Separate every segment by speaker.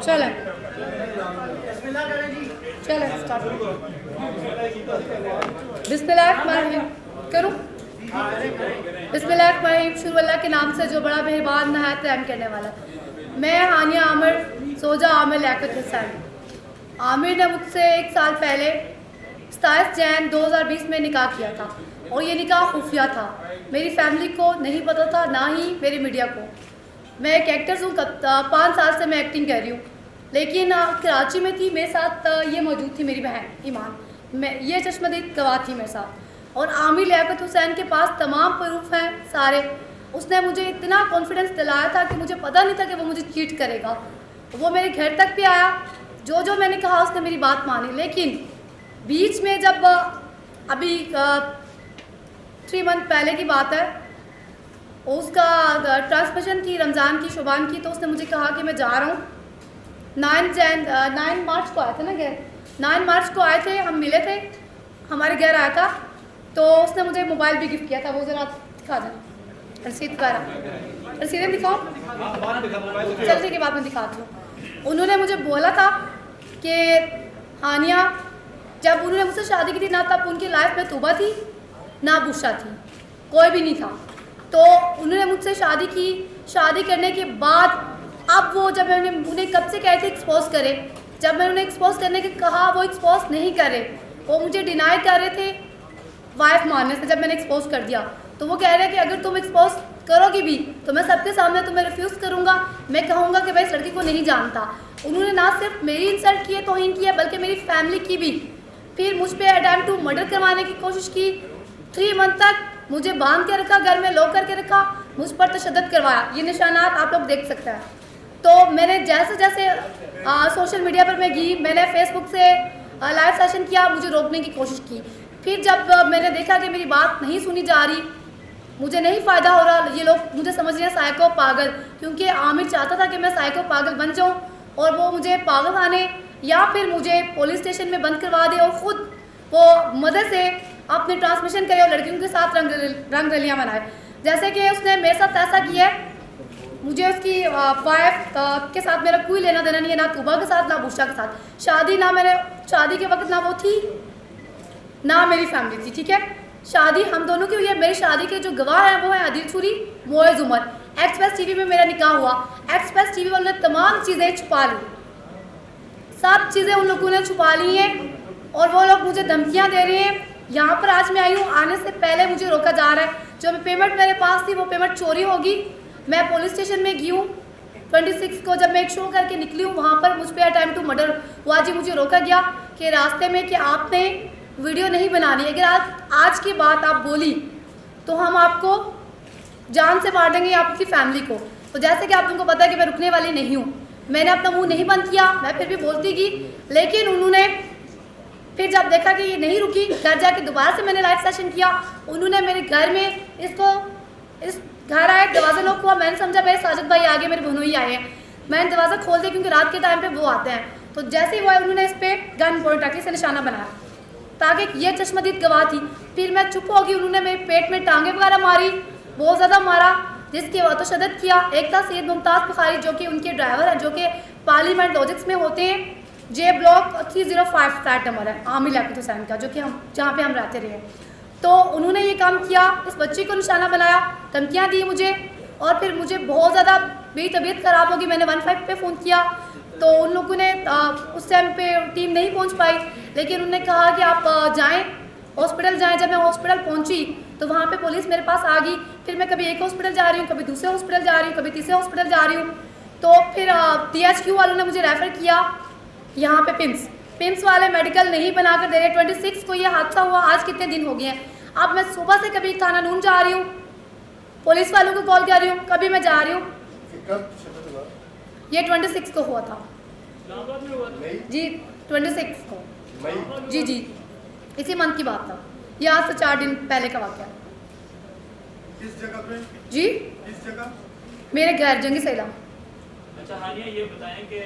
Speaker 1: चले चले स्टार्ट बिस्मिल्लाह करूँ। बिस्मिल्लाह शुरू अल्लाह के नाम से जो बड़ा मेहरबान नहायत रहम करने वाला। मैं हानिया आमिर सोजा आमिर लियाकत हुसैन। आमिर ने मुझसे 1 साल पहले 27 जैन 2020 में निकाह किया था और ये निकाह खुफिया था। मेरी फैमिली को नहीं पता था, ना ही मेरी मीडिया को। मैं एक एक्टर हूँ, 5 साल से मैं एक्टिंग कर रही हूँ, लेकिन कराची में थी मेरे साथ ये मौजूद थी मेरी बहन ईमान, मैं ये चश्मदीद गवाह थी मेरे साथ। और आमिर लियाकत हुसैन के पास तमाम प्रूफ हैं सारे। उसने मुझे इतना कॉन्फिडेंस दिलाया था कि मुझे पता नहीं था कि वो मुझे चीट करेगा। वो मेरे घर तक भी आया, जो मैंने कहा उसने मेरी बात मानी। लेकिन बीच में जब अभी 3 मंथ पहले की बात है, उसका ट्रांसमिशन थी रमज़ान की शुबान की, तो उसने मुझे कहा कि मैं जा रहा हूँ। 9 मार्च को आए थे ना घर, 9 मार्च को आए थे, हम मिले थे, हमारे घर आया था। तो उसने मुझे मोबाइल भी गिफ्ट किया था। वो ज़रा दिखा देना रसीद का, रसीदें दिखाओ, चल ठीक है बाद में दिखाती हूँ। उन्होंने मुझे बोला था कि हानिया, जब उन्होंने मुझसे शादी की थी ना, तब उनकी लाइफ में तूबा थी ना बुशरा थी, कोई भी नहीं था। तो उन्होंने मुझसे शादी की, शादी करने के बाद अब वो जब मैंने उन्हें कब से कहे थे एक्सपोज करे, जब मैंने उन्हें एक्सपोज करने के कहा वो एक्सपोज नहीं करे, वो मुझे डिनाई कर रहे थे वाइफ मानने से। जब मैंने एक्सपोज कर दिया तो वो कह रहे हैं कि अगर तुम एक्सपोज करोगी भी तो मैं सबके सामने तुम्हें रिफ्यूज़ करूँगा, मैं कहूँगा कि भाई इस लड़की को नहीं जानता। उन्होंने ना सिर्फ मेरी इंसल्ट की है, तौहीन की है, बल्कि मेरी फैमिली की भी। फिर मुझ पर अटेम्प्ट टू मर्डर करवाने की कोशिश की। 3 मंथ तक मुझे बांध के रखा, घर में लॉक करके रखा, मुझ पर तशद्दुद करवाया। ये निशानात आप लोग देख सकते हैं। तो मैंने जैसे जैसे सोशल मीडिया पर मैं गई, मैंने फेसबुक से लाइव सेशन किया, मुझे रोकने की कोशिश की। फिर जब मैंने देखा कि मेरी बात नहीं सुनी जा रही, मुझे नहीं फ़ायदा हो रहा, ये लोग मुझे समझ रहे हैं साइको पागल, क्योंकि आमिर चाहता था कि मैं साइको पागल बन जाऊँ और वो मुझे पागल खाने या फिर मुझे पुलिस स्टेशन में बंद करवा दे और ख़ुद वो मदद से अपने ट्रांसमिशन करे और लड़कियों के साथ रंग रलियाँ बनाए। जैसे कि उसने मेरे साथ ऐसा किया है, मुझे उसकी वाइफ के साथ मेरा कोई लेना देना नहीं है, ना तूबा के साथ ना बुशरा के साथ। शादी ना मैंने शादी के वक्त ना वो थी ना मेरी फैमिली थी, ठीक है। शादी हम दोनों की हुई है। मेरी शादी के जो गवाह हैं वो है आदिल सूरी, मोइज़ उमर। एक्सप्रेस टीवी में मेरा निकाह हुआ। एक्सप्रेस टीवी वालों ने तमाम चीज़ें छुपा ली, सब चीज़ें उन लोगों ने छुपा ली हैं और वो लोग मुझे धमकियाँ दे रहे हैं। यहाँ पर आज मैं आई हूँ, आने से पहले मुझे रोका जा रहा है। जो पेमेंट मेरे पास थी वो पेमेंट चोरी होगी। मैं पुलिस स्टेशन में गई हूँ 26 को, जब मैं एक शो करके निकली हूँ, वहाँ पर मुझ पर अटेम्प्ट टू मर्डर हुआ जी। मुझे रोका गया कि रास्ते में कि आपने वीडियो नहीं बनानी, अगर आज की बात आप बोली तो हम आपको जान से मार देंगे आपकी फैमिली को। तो जैसे कि आप तुमको पता है कि मैं रुकने वाली नहीं हूँ, मैंने अपना मुंह नहीं बंद किया, मैं फिर भी बोलती गई। लेकिन उन्होंने फिर जब देखा कि ये नहीं रुकी, घर जाके दोबारा से मैंने लाइव सेशन किया। उन्होंने मेरे घर में इस घर आए, दरवाज़ा लॉक हुआ। मैंने समझा मेरे साजिद भाई आगे, मेरे बहनोई आए हैं। मैंने दरवाज़ा खोल दिया क्योंकि रात के टाइम पे वो आते हैं। तो जैसे ही वो आए, उन्होंने इस पर गन पॉइंट रखी से निशाना बनाया ताकि ये चश्मदीद गवाह थी। फिर मैं चुप होगी। उन्होंने मेरे पेट में टांगे वगैरह मारी, बहुत ज़्यादा मारा, जिसकी वजह तशद्दुद किया। एक था सैयद मुमताज़ बुखारी, जो कि उनके ड्राइवर हैं, जो कि पार्लियामेंट लॉजिक्स में होते हैं। जे ब्लॉक 305 फ्लैट नंबर है आमिर लियाकत हुसैन का, जो कि हम जहाँ पे हम रहते रहे। तो उन्होंने ये काम किया, इस बच्ची को निशाना बनाया, धमकियाँ दी मुझे। और फिर मुझे बहुत ज़्यादा मेरी तबीयत ख़राब होगी। मैंने 15 पे फ़ोन किया तो उन लोगों ने उस टाइम पे टीम नहीं पहुंच पाई, लेकिन उन्होंने कहा कि आप जाएं, हॉस्पिटल जाएं। जब मैं हॉस्पिटल पहुंची तो वहाँ पे पुलिस मेरे पास आ गई। फिर मैं कभी एक हॉस्पिटल जा रही हूँ, कभी दूसरे हॉस्पिटल जा रही हूँ, कभी तीसरे हॉस्पिटल जा रही हूँ। तो फिर THQ वालों ने मुझे रेफ़र किया यहाँ पे पिम्स वाले मेडिकल नहीं बना कर दे रहे। 26 को ये हादसा हुआ, आज कितने दिन हो गए हैं। अब मैं सुबह से कभी थाना नून जा रही हूँ, पुलिस वालों को कॉल कर रही हूँ, कभी मैं जा रही हूँ। ये 26 को हुआ था जी, 26 को जी, इसी मंथ की बात था। ये आज से 4 दिन पहले का वाक़या।
Speaker 2: किस जगह पे
Speaker 1: जी?
Speaker 2: किस जगह?
Speaker 1: मेरे घर जंगी सैला।
Speaker 3: अच्छा हानिया, ये बताएं कि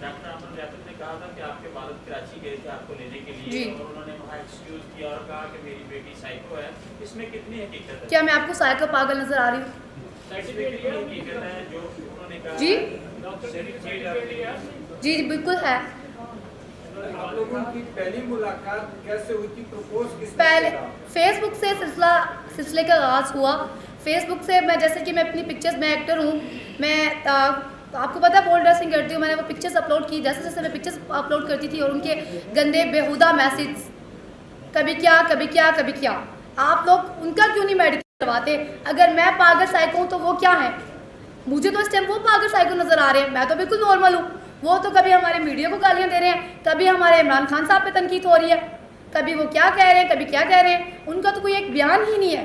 Speaker 3: डॉक्टर आमिर लियाकत ने कहा था कि आपके वालिद कराची गए थे आपको लेने के लिए और उन्होंने वहाँ एक्सक्यूज किया और कहा कि मेरी बेटी साइको है, इसमें कितनी हकीकत है?
Speaker 1: क्या मैं आपको साइको पागल नजर आ रही हूँ?
Speaker 3: सर्टिफिकेट की हकीकत है जो उन्होंने कहा
Speaker 1: जी
Speaker 3: सर्टिफिकेट
Speaker 1: जी जी बिल्कुल है।
Speaker 4: आप लोगों की पहली मुलाकात कैसे हुई थी? प्रपोज किसने
Speaker 1: पहले
Speaker 4: किया?
Speaker 1: फेसबुक से सिलसिले का आगाज़ हुआ। फेसबुक से मैं जैसे कि मैं अपनी पिक्चर्स, मैं एक्टर हूँ, मैं आपको पता है पोल ड्रेसिंग करती हूँ, मैंने वो पिक्चर्स अपलोड की। जैसे जैसे मैं पिक्चर्स अपलोड करती थी और उनके गंदे बेहुदा मैसेज, कभी क्या कभी क्या कभी क्या, आप लोग उनका क्यों नहीं मेडिकल करवाते? अगर मैं पागल साइको हूँ तो वो क्या है? मुझे तो इस टाइम वो पागल साइको नज़र आ रहे हैं, मैं तो बिल्कुल नॉर्मल हूँ। वो तो कभी हमारे मीडिया को गालियाँ दे रहे हैं, कभी हमारे इमरान खान साहब पे तनकीद हो रही है, कभी वो क्या कह रहे हैं, कभी क्या कह रहे हैं। उनका तो कोई एक बयान ही नहीं है।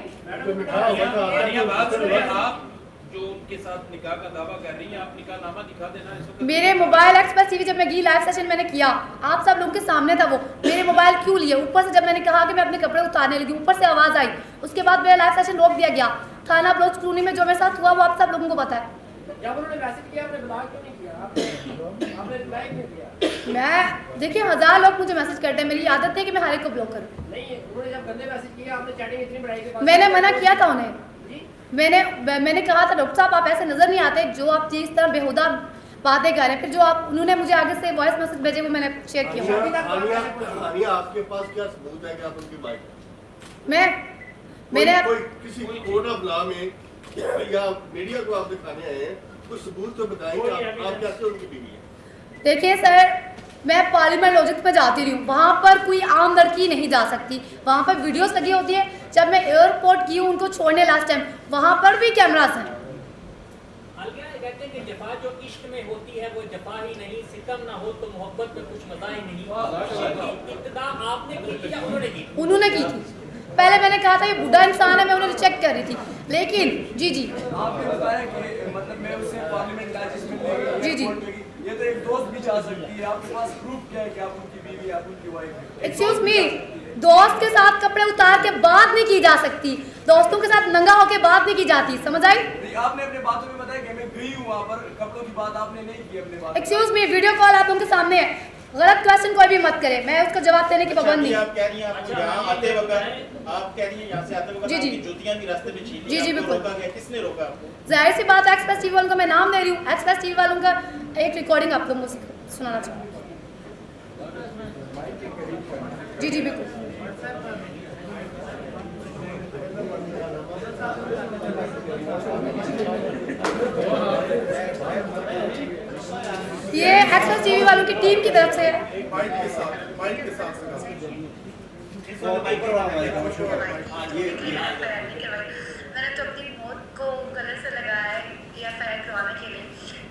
Speaker 5: आप जो उनके साथ निकाह का दावा कर रही हैं, आप निकाहनामा दिखा देना इसको।
Speaker 1: मेरे मोबाइल एक्सप्रेस टीवी जब मैं गई लाइव सेशन मैंने किया, आप सब लोगों के सामने था वो। मेरे मोबाइल क्यों लिए? ऊपर से जब मैंने कहा कि मैं अपने कपड़े उतारने लगी, ऊपर से आवाज़ आई, उसके बाद मेरा लाइव सेशन रोक दिया गया। थाना ब्लॉक स्क्रूनी में जो मेरे साथ हुआ वो आप सब लोगों को पता है।
Speaker 6: जब उन्होंने मैसेज किया आपने ब्लॉक क्यों नहीं किया? आपने रिप्लाई क्यों किया?
Speaker 1: मैं देखिए 1000 लोग मुझे मैसेज करते हैं, मेरी आदत है कि मैं हर एक को ब्लॉक करूँ।
Speaker 6: नहीं, उन्होंने जब गंदे मैसेज किया आपने चैटिंग इतनी बढ़ाई के बाद
Speaker 1: मैंने मना किया था उन्हें।
Speaker 6: जी?
Speaker 1: मैंने कहा था डॉक्टर साहब आप ऐसे नज़र नहीं आते, जो आप जिस तरह बेहुदा बातें कर रहे हैं। फिर जो आप उन्होंने मुझे आगे से वॉइस मैसेज भेजे वो मैंने शेयर किया।
Speaker 7: हानिया, आपके पास क्या सबूत है कि आप उनकी वाइफ हैं?
Speaker 1: मैंने
Speaker 7: कोई किसी कोर्ट ऑफ लॉ में या मीडिया को आप दिखाने आए हैं, कुछ सबूत तो बताएं कि आप कैसे उनकी बीवी हैं?
Speaker 1: देखिए सर, मैं पार्लियामेंट लॉजिक पे जाती रही हूँ, वहाँ पर कोई आम लड़की नहीं जा सकती। वहाँ पर वीडियोस लगी होती है। जब मैं एयरपोर्ट की हूँ उनको छोड़ने लास्ट टाइम, वहाँ पर भी कैमरास हैं।
Speaker 8: कहते हैं कि जफा जो इश्क में होती है वो जफा ही नहीं, सितम ना हो तो मोहब्बत में कुछ मजा ही नहीं। इब्तिदा आपने की थी या उन्होंने की?
Speaker 1: उन्होंने की थी। पहले मैंने कहा था ये बुढ़ा इंसान है, मैं उन्हें रिजेक्ट कर रही थी, लेकिन जी जी
Speaker 4: आपने बताया कि मतलब मैं उसे पार्लियामेंट लाइज में
Speaker 1: जी, जी।
Speaker 4: ये तो एक दोस्त भी जा सकती है। आपके पास प्रूफ क्या है कि आप उनकी बीवी, आप उनकी वाइफ हैं?
Speaker 1: एक्सक्यूज मी, दोस्त के साथ कपड़े उतार के बात नहीं की जा सकती, दोस्तों के साथ नंगा होके बात नहीं की जाती, समझ आई?
Speaker 4: नहीं, आपने अपने बातों में बताया कि मैं गई हूँ वहाँ पर, कपड़ों की बात आपने नहीं की अपने बात।
Speaker 1: एक्सक्यूज मी, वीडियो कॉल आप उनके सामने है। गलत क्वेश्चन कोई भी मत करे, मैं उसका जवाब देने की पाबंद नहीं।
Speaker 5: आप कह रही हैं आपको यहाँ आते वक्त, आप कह रही हैं यहाँ से आते वक्त
Speaker 1: जी, जी।
Speaker 5: आपकी जूतियाँ भी रास्ते में छीन ली,
Speaker 1: जी, जी,
Speaker 5: आपको
Speaker 1: बिल्कुल।
Speaker 5: रोका गया, किसने रोका आपको?
Speaker 1: जाहिर सी बात है, एक्सप्रेस टीवी वालों को मैं नाम दे रही हूँ। एक्सप्रेस टीवी वालों का एक रिकॉर्डिंग आप लोगों को सुनाना चाहूँगी। जी जी बिल्कुल। ये एक्सप्रेस टीवी वालों की टीम की तरफ से है।
Speaker 2: माइक के साथ
Speaker 9: मैंने तो अपनी मौत को गले से लगाया है EFI करवाने के लिए।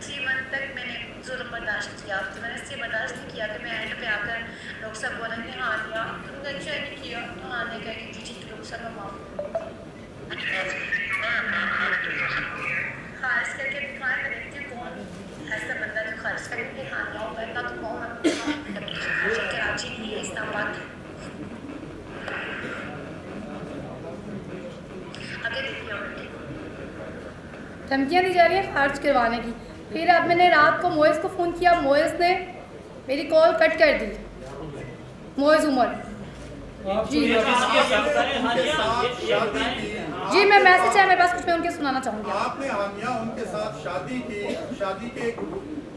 Speaker 9: 3 मंथ तक मैंने जुल्म बर्दाश्त किया, तो मैंने इससे बर्दाश्त नहीं किया कि मैं एंड पे आकर डॉक्टर साहब बोलेंगे हाँ लिया तुमने अच्छा नहीं किया, तो हाँ नहीं कहेगी जी ठीक डॉक्टर साहब मैं माफ खारिज करके दिखाएं। मैं देखती हूँ कौन ऐसा बंदा जो खारिज करके हाँ लाओ करता तो कौन कराची नहीं है, इस्लामाबाद। आगे देखिए
Speaker 1: धमकियाँ दी जा रही है खारिज करवाने की। फिर अब मैंने रात को मोइस को फ़ोन किया, मोइस ने मेरी कॉल कट कर दी। मोइस उमर जी जी, मैं मैसेज है मेरे पास, कुछ मैं उनके सुनाना चाहूँगी।
Speaker 2: आपने हानिया उनके साथ शादी की, शादी के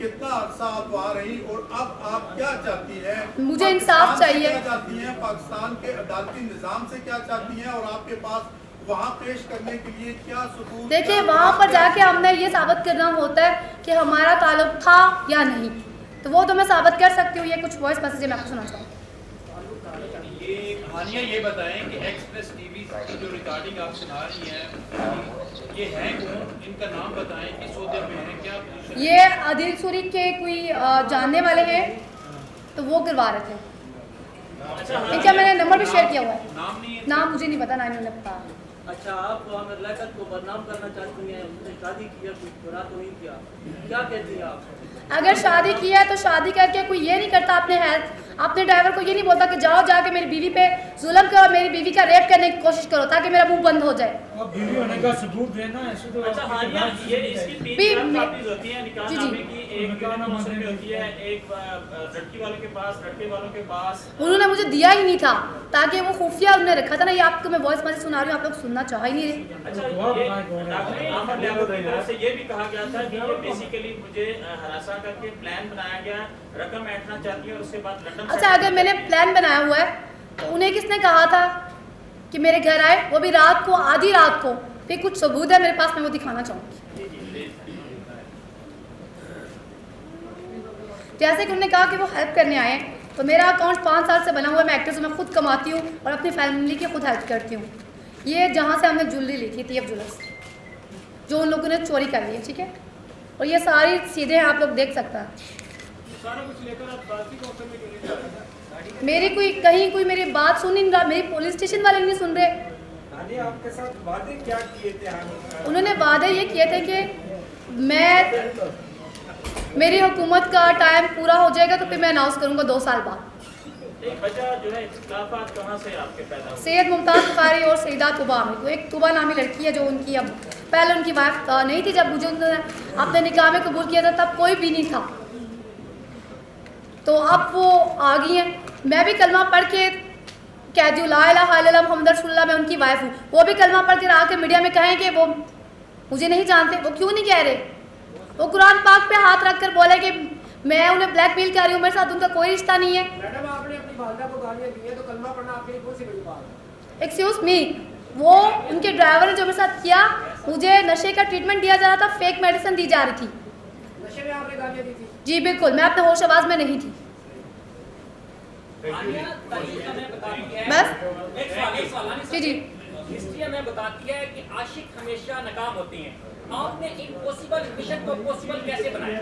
Speaker 2: कितना अरसा आप वहाँ रही और अब आप क्या चाहती हैं?
Speaker 1: मुझे इंसाफ
Speaker 2: पाकिस्तान से
Speaker 1: चाहिए।
Speaker 2: क्या चाहती हैं? पाकिस्तान के अदालती निज़ाम से क्या चाहती हैं? और आपके पास वहाँ पेश करने के लिए क्या सबूत?
Speaker 1: देखिए वहाँ पर जाके हमने ये साबित करना होता है कि हमारा ताल्लुक था या नहीं, तो वो तो मैं साबित कर सकती हूँ। ये कुछ वॉइस मैसेज मैं आपको सुना चाहूँ।
Speaker 5: ये हानिया ये बताएं कि एक्सप्रेस टीवी की जो रिकॉर्डिंग आप सुना रही हैं, ये है कौन? इनका नाम बताएं, किस ओहदे पे हैं, क्या पोजीशन?
Speaker 1: ये आदिल सूरी के कोई जानने वाले हैं, तो वो करवा रहे थे। इनका मैंने नंबर भी शेयर किया हुआ है।
Speaker 5: नाम नहीं है?
Speaker 1: नाम मुझे नहीं पता, ना इन्होंने पता।
Speaker 8: अच्छा, आप आमिर लियाकत को बदनाम करना चाहती हैं, उसने शादी किया, कुछ बुरा तो नहीं किया, क्या कहती हैं आप?
Speaker 1: अगर शादी किया है तो शादी करके कोई ये नहीं करता अपने ड्राइवर को ये नहीं बोलता कि जाओ जाके मेरी बीवी पे जुल्म करो, मेरी बीवी का रेप करने की कोशिश करो ताकि मेरा मुंह बंद हो जाए।
Speaker 6: अब वीडियो होने का सबूत देना ऐसे तो
Speaker 3: अच्छा हानिया, ये इसकी तीन
Speaker 1: भी
Speaker 3: काफी होती है निकाह
Speaker 1: जी, जी।
Speaker 3: नामे की, एक मौसम में होती है, एक लड़की वालों के पास, लड़के वालों के पास।
Speaker 1: उन्होंने मुझे दिया ही नहीं था, ताकि वो खुफिया उन्होंने रखा था ना। ये आपको मैं वॉइस मैसेज सुना रही हूँ, आप लोग सुनना चाह ही नहीं रहे।
Speaker 3: अच्छा, ये डॉक्टर आमर लियाकत की तरफ से ये भी कहा गया था कि ये बेसिकली मुझे हरासा करके प्लान बनाया गया, रकम ऐंठना चाहती है और उसके बाद लंदन।
Speaker 1: अच्छा, अगर मैंने प्लान बनाया हुआ है तो उन्हें किसने कहा था कि मेरे घर आए, वो भी रात को, आधी रात को। फिर कुछ सबूत है मेरे पास, मैं वो दिखाना चाहूँगी। जैसे कि उन्होंने कहा कि वो हेल्प करने आए हैं, तो मेरा अकाउंट 5 साल से बना हुआ है। मैं एक्टर से मैं खुद कमाती हूँ और अपनी फैमिली की खुद हेल्प करती हूँ। ये जहाँ से हमने ज्वेलरी ली थी TF ज्वेलर्स, जो उन लोगों ने चोरी कर ली है, ठीक है। और ये सारी चीज़ें आप लोग देख सकते हैं।
Speaker 6: सारा कुछ लेकर आप पार्टी को करने के लिए जा रहे हैं।
Speaker 1: मेरी कोई मेरी बात सुन नहीं रहा, मेरी पुलिस स्टेशन वाले नहीं सुन रहे।
Speaker 6: हानिया, आपके साथ वादे क्या किए थे हानिया?
Speaker 1: उन्होंने वादे ये किए थे कि मेरी हुकूमत का टाइम पूरा हो जाएगा तो फिर मैं अनाउंस करूंगा 2 साल बाद।
Speaker 3: एक वजह जो है इख्तिलाफात कहाँ से आपके पैदा हुए?
Speaker 1: सैयद मुमताज़ बुखारी और सईदा तुबा आमिर, तो एक तुबा नामी लड़की है जो उनकी अब, पहले उनकी वाइफ नहीं थी। जब मुझे उन्होंने अपने निकाह में कबूल किया था तब कोई भी नहीं था, तो अब वो आ गई हैं। मैं भी कलमा पढ़ के कहती हूँ ला इलाहा इल्लल्लाह मुहम्मद रसूलुल्लाह, मैं उनकी वाइफ हूँ। वो भी कलमा पढ़ के आके मीडिया में कहें कि वो मुझे नहीं जानते। वो क्यों नहीं कह रहे? वो कुरान पाक पे हाथ रख कर बोले कि मैं उन्हें ब्लैकमेल कर रही हूँ, मेरे साथ उनका कोई रिश्ता नहीं है।
Speaker 6: मैडम, आपने अपनी वालदा को गालियाँ दी है तो कलमा पढ़ना आपके लिए कौन सी बड़ी बात है?
Speaker 1: एक्सक्यूज मी, वो उनके ड्राइवर ने जो मेरे साथ किया, मुझे नशे का ट्रीटमेंट दिया जा रहा था, फेक मेडिसिन दी जा रही थी।
Speaker 6: नशे में आपने गालियाँ दी थी?
Speaker 1: जी बिल्कुल, मैं अपने होश आवाज में नहीं थी। बस जी जी।
Speaker 8: हिस्ट्री हमें बताती है कि आशिक हमेशा नाकाम होते हैं। आपने इम्पॉसिबल मिशन को पॉसिबल कैसे बनाया?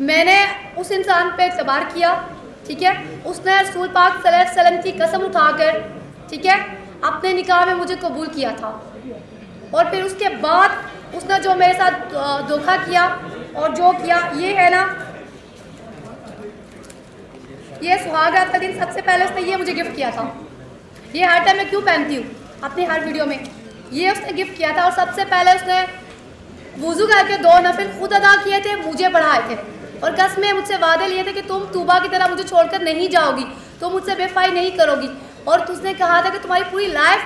Speaker 1: मैंने उस इंसान पे एतबार किया, ठीक है। उसने रसूल पाक सल्लल्लाहु अलैहि वसल्लम की कसम उठाकर, ठीक है, अपने निकाह में मुझे कबूल किया था। और फिर उसके बाद उसने जो मेरे साथ धोखा किया और जो किया, ये है ना, ये सुहागरात का दिन सबसे पहले उसने ये मुझे गिफ्ट किया था। ये हर टाइम मैं क्यों पहनती हूँ अपनी हर वीडियो में, ये उसने गिफ्ट किया था। और सबसे पहले उसने वुज़ू करके 2 नफिल खुद अदा किए थे, मुझे पढ़ाए थे। और कसमें मुझसे वादे लिए थे कि तुम तूबा की तरह मुझे छोड़कर नहीं जाओगी, तुम मुझसे बेवफाई नहीं करोगी। और तुझने कहा था कि तुम्हारी पूरी लाइफ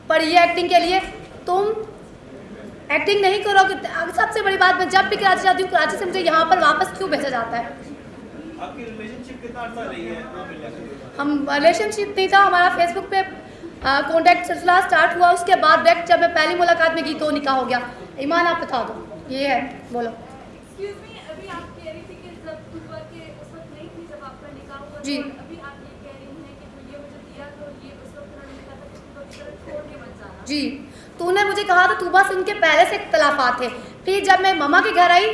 Speaker 1: पड़ी है एक्टिंग के लिए, तुम एक्टिंग नहीं करोगे। सबसे बड़ी बात, मैं जब भी कराची जाती हूँ, कराची से मुझे यहाँ पर वापस क्यों भेजा जाता है?
Speaker 5: आपकी रिलेशनशिप कितना अर्सा रही है?
Speaker 1: हम रिलेशनशिप नहीं था, हमारा फेसबुक पे कॉन्टैक्ट सिलसिला स्टार्ट हुआ। उसके बाद डायरेक्ट जब मैं पहली मुलाकात में गई तो निकाह हो गया। ईमान आप बता दो, ये है, बोलो।
Speaker 10: Excuse me, अभी आप कह रही थी कि जब तुबा के उस वक्त नहीं थी जब आपका निकाह हुआ,
Speaker 1: जी।
Speaker 10: तो अभी आप ये कह रही हैं कि जो ये मुझे दिया तो ये उस वक्त उन्होंने कहा था कि तुबा की तरफ छोड़ के मत जाना।
Speaker 1: जी, तूने मुझे कहा था तुबा से उनके पहले से इख्तलाफात थे। फिर जब मैं ममा के घर आई,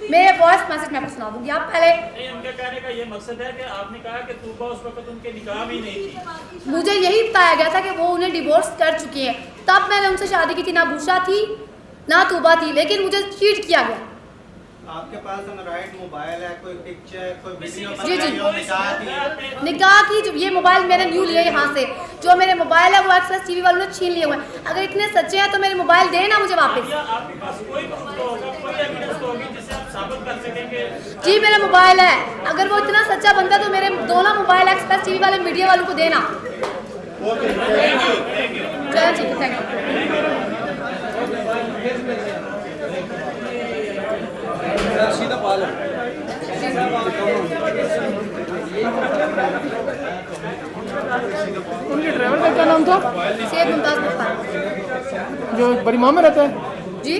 Speaker 1: मेरे वॉइस मैसेज मैं आपको सुना दूंगी, आप पहले।
Speaker 3: नहीं, उनके कहने का ये मकसद है कि आपने कहा कि तूबा उस वक्त उनके निकाह में ही नहीं थी।
Speaker 1: मुझे यही बताया गया था कि वो उन्हें डिवोर्स कर चुकी हैं, तब मैंने उनसे शादी की थी। ना बुशा थी ना तूबा थी, लेकिन मुझे चीट किया गया।
Speaker 11: आपके पास एंड्रॉइड मोबाइल है, कोई पिक्चर, कोई वीडियो
Speaker 1: जी, जी।
Speaker 11: निकाह
Speaker 1: निकाह की जो ये मोबाइल मैंने न्यू लिया यहाँ से, जो मेरे मोबाइल है वो एक्सप्रेस टीवी वालों ने छीन लिए हुए हैं। अगर इतने सच्चे हैं तो मेरे मोबाइल देना मुझे वापस।
Speaker 3: आपके पास कोई प्रूफ तो होगा, कोई एविडेंस तो होगी जिससे आप साबित कर सकेंगे?
Speaker 1: जी, मेरा मोबाइल है। अगर वो इतना सच्चा बनता तो मेरे दोनों मोबाइल एक्सप्रेस टीवी वाले मीडिया वालों को देना। चलो ठीक है, थैंक यू।
Speaker 4: सीधा पालो।
Speaker 6: उनके ड्राइवर का क्या नाम था?
Speaker 1: सैयद मुमताज़ बुखारी,
Speaker 6: जो बरीमा में रहता है।
Speaker 1: जी।